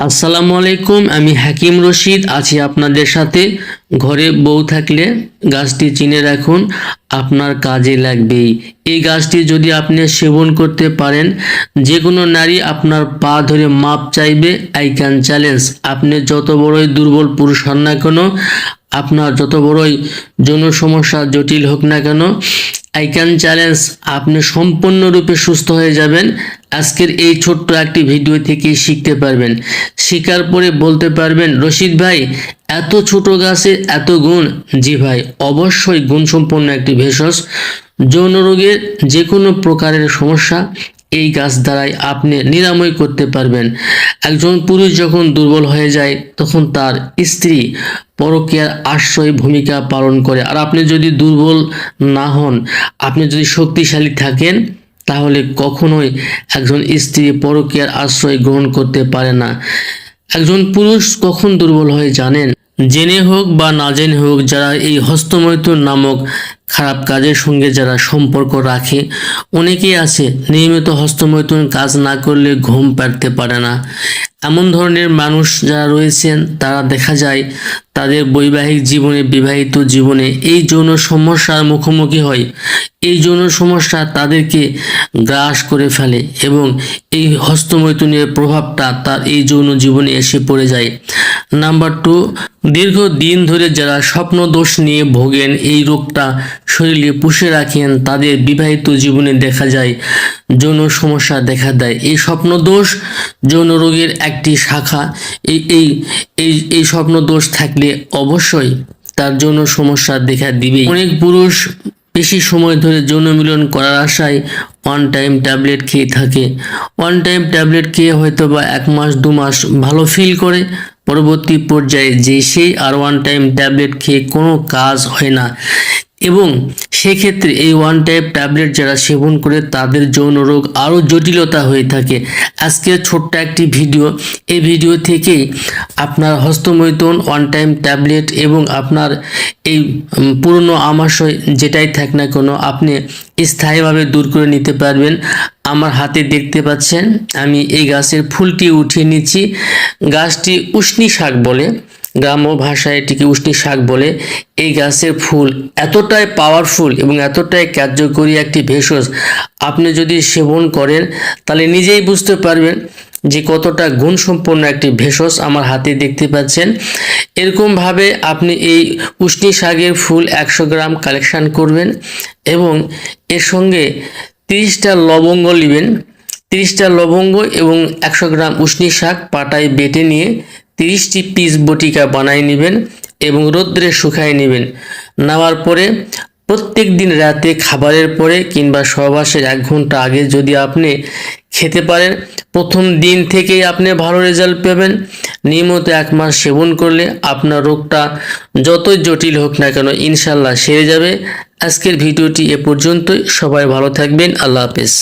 আসসালামু আলাইকুম। আমি হাকিম রশিদ আছি আপনাদের সাথে। ঘরে বউ থাকলে গাছটি চিনে রাখুন, আপনার কাজে লাগবেই। এই গাছটি যদি আপনি সেবন করতে পারেন, যে কোনো নারী আপনার পা ধরে মাপ চাইবে। আই ক্যান চ্যালেঞ্জ, আপনি যত বড়ই দুর্বল পুরুষ হন না কেন, আপনার যত বড়ই যৌন সমস্যা জটিল হোক না কেন, আই ক্যান চ্যালেঞ্জ আপনি সম্পূর্ণরূপে সুস্থ হয়ে যাবেন। আজকের এই ছোট্ট একটি ভিডিও থেকে শিখতে পারবেন। শিকার পরে বলতে পারবেন, রশিদ ভাই এত ছোট গাছে এত গুণ। জি ভাই, অবশ্যই গুণসম্পন্ন একটি ভেষজ। যৌন রোগের যে কোনো প্রকারের সমস্যা এই গাছ দ্বারাই আপনি নিরাময় করতে পারবেন। একজন পুরুষ যখন দুর্বল হয়ে যায় তখন তার স্ত্রী পরকীয়ার আশ্রয় ভূমিকা পালন করে। আর আপনি যদি দুর্বল না হন, আপনি যদি শক্তিশালী থাকেন, তাহলে কখনোই একজন স্ত্রী পরকীয়ার আশ্রয় গ্রহণ করতে পারে না। একজন পুরুষ কখন দুর্বল হয়ে জানেন? জেনে হোক বা না জেনে হোক, যারা এই হস্তমৈথুন নামক খারাপ কাজের সঙ্গে যারা সম্পর্ক রাখে, অনেকেই আছে নিয়মিত হস্তমৈথুন কাজ না করলে ঘুম পাড়তে পারে না। এমন ধরনের মানুষ যারা রয়েছেন, তারা দেখা যায় তাদের বৈবাহিক জীবনে, বিবাহিত জীবনে এই যৌন সমস্যার মুখোমুখি হয়। এই যৌন সমস্যা তাদেরকে গ্রাস করে ফেলে এবং এই হস্তমৈথুনের প্রভাবটা তার এই যৌন জীবনে এসে পড়ে যায়। নাম্বার 2, দীর্ঘদিন ধরে যারা স্বপ্ন দোষ নিয়ে ভোগেন, এই রোগটা শরীরে পুষে রাখেন, তাদের বিবাহিত জীবনে দেখা যায় যৌন সমস্যা দেখা দেয়। এই স্বপ্ন দোষ যৌন রোগের একটি শাখা। এই এই এই এই স্বপ্ন দোষ থাকলে অবশ্যই তার যৌন সমস্যা দেখা দিবে। অনেক পুরুষ বেশি সময় ধরে যৌন মিলন করার আশায় ওয়ান টাইম ট্যাবলেট খেয়ে থাকে। ওয়ান টাইম ট্যাবলেট খেয়ে হয়তো বা 1 মাস 2 মাস ভালো ফিল করে, পরবর্তী পর্যায়ে যে সেই আর ওয়ান টাইম ট্যাবলেট খেয়ে কোনো কাজ হয় না। এবং সেক্ষেত্রে এই ওয়ান টাইম ট্যাবলেট যারা সেবন করে তাদের যৌন রোগ আরও জটিলতা হয়ে থাকে। আজকের ছোট্ট একটি ভিডিও, এই ভিডিও থেকেই আপনার হস্তমৈথুন, ওয়ান টাইম ট্যাবলেট এবং আপনার এই পুরনো আমাশয় যেটাই থাক না কেন, আপনি স্থায়ীভাবে দূর করে নিতে পারবেন। আমার হাতে দেখতে পাচ্ছেন আমি এই গাছের ফুলটি উঠিয়ে নিচ্ছি। গাছটি উষ্ণি শাক বলে, গ্রাম্য ভাষায় এটিকে উষ্ণি শাক বলে। এই গাছের ফুল এতটাই পাওয়ারফুল এবং এতটাই কার্যকরী একটি ভেষজ, আপনি যদি সেবন করেন তাহলে নিজেই বুঝতে পারবেন যে কতটা গুণসম্পন্ন একটি ভেষজ আমার হাতে দেখতে পাচ্ছেন। এরকমভাবে আপনি এই উষ্ণি শাকের ফুল 100 গ্রাম কালেকশন করবেন এবং এর সঙ্গে 30টা লবঙ্গ নেবেন। 30টা লবঙ্গ এবং 100 গ্রাম উষ্ণি শাক পাটায় বেটে নিয়ে 30টি পিস বটিকা বানিয়ে নেবেন এবং রোদ্রে শুকায় নেবেন। নেওয়ার পরে প্রত্যেক দিন রাতে খাবারের পরে কিংবা সহবাসের 1 ঘন্টা আগে যদি আপনি খেতে পারেন, প্রথম দিন থেকেই আপনি ভালো রেজাল্ট পাবেন। নিয়মিত 1 মাস সেবন করলে আপনার রোগটা যতই জটিল হোক না কেন ইনশাল্লাহ সেরে যাবে। আজকের ভিডিওটি এ পর্যন্তই। সবাই ভালো থাকবেন। আল্লাহ হাফেজ।